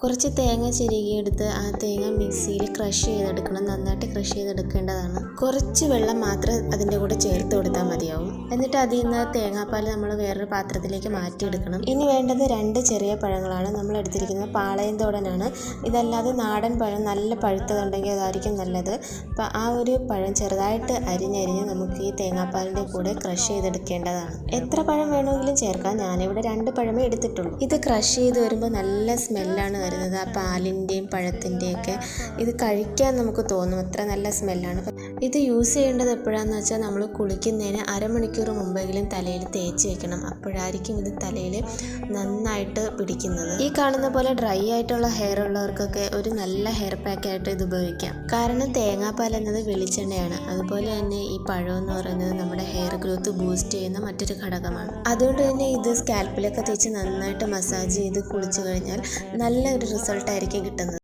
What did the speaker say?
കുറച്ച് തേങ്ങ ചിരകിയെടുത്ത് ആ തേങ്ങ മിക്സിയിൽ ക്രഷ് ചെയ്തെടുക്കണം. നന്നായിട്ട് ക്രഷ് ചെയ്തെടുക്കേണ്ടതാണ്. കുറച്ച് വെള്ളം മാത്രം അതിൻ്റെ കൂടെ ചേർത്ത് കൊടുത്താൽ മതിയാവും. എന്നിട്ട് അതിൽ നിന്ന് തേങ്ങാപ്പാൽ നമ്മൾ വേറൊരു പാത്രത്തിലേക്ക് മാറ്റിയെടുക്കണം. ഇനി വേണ്ടത് 2 ചെറിയ പഴങ്ങളാണ്. നമ്മൾ എടുത്തിരിക്കുന്നത് പാളയംതോടനാണ്. ഇതല്ലാതെ നാടൻ പഴം നല്ല പഴുത്തതുണ്ടെങ്കിൽ അതായിരിക്കും നല്ലത്. അപ്പോൾ ആ ഒരു പഴം ചെറുതായിട്ട് അരിഞ്ഞ് നമുക്ക് ഈ തേങ്ങാപ്പാലിൻ്റെ കൂടെ ക്രഷ് ചെയ്തെടുക്കേണ്ടതാണ്. എത്ര പഴം വേണമെങ്കിലും ചേർക്കാം. ഞാനിവിടെ 2 പഴമേ എടുത്തിട്ടുള്ളൂ. ഇത് ക്രഷ് ചെയ്ത് വരുമ്പോൾ നല്ല സ്മെല്ലാണ് വരുന്നത്. ആ പാലിൻ്റെയും പഴത്തിൻ്റെയൊക്കെ ഇത് കഴിക്കാൻ നമുക്ക് തോന്നും, അത്ര നല്ല സ്മെല്ലാണ്. ഇത് യൂസ് ചെയ്യേണ്ടത് എപ്പോഴാണെന്ന് വെച്ചാൽ നമ്മൾ കുളിക്കുന്നതിന് അരമണിക്കൂർ മുമ്പെങ്കിലും തലയിൽ തേച്ച് വെക്കണം. അപ്പോഴായിരിക്കും ഇത് തലയിൽ നന്നായിട്ട് പിടിക്കുന്നത്. ഈ കാണുന്ന പോലെ ഡ്രൈ ആയിട്ടുള്ള ഹെയർ ഉള്ളവർക്കൊക്കെ ഒരു നല്ല ഹെയർ പാക്കായിട്ട് ഇത് ഉപയോഗിക്കാം. കാരണം തേങ്ങാപ്പാൽ എന്നത് വെളിച്ചെണ്ണയാണ്. അതുപോലെ തന്നെ ഈ പഴം എന്ന് പറയുന്നത് നമ്മുടെ ഹെയർ ഗ്രോത്ത് ബൂസ്റ്റ് ചെയ്യുന്ന മറ്റൊരു ഘടകമാണ്. അതുകൊണ്ട് തന്നെ ഇത് സ്കാൽപ്പിലൊക്കെ തേച്ച് നന്നായിട്ട് മസാജ് ചെയ്ത് കുളിച്ചു കഴിഞ്ഞാൽ നല്ലൊരു റിസൾട്ടായിരിക്കും കിട്ടുന്നത്.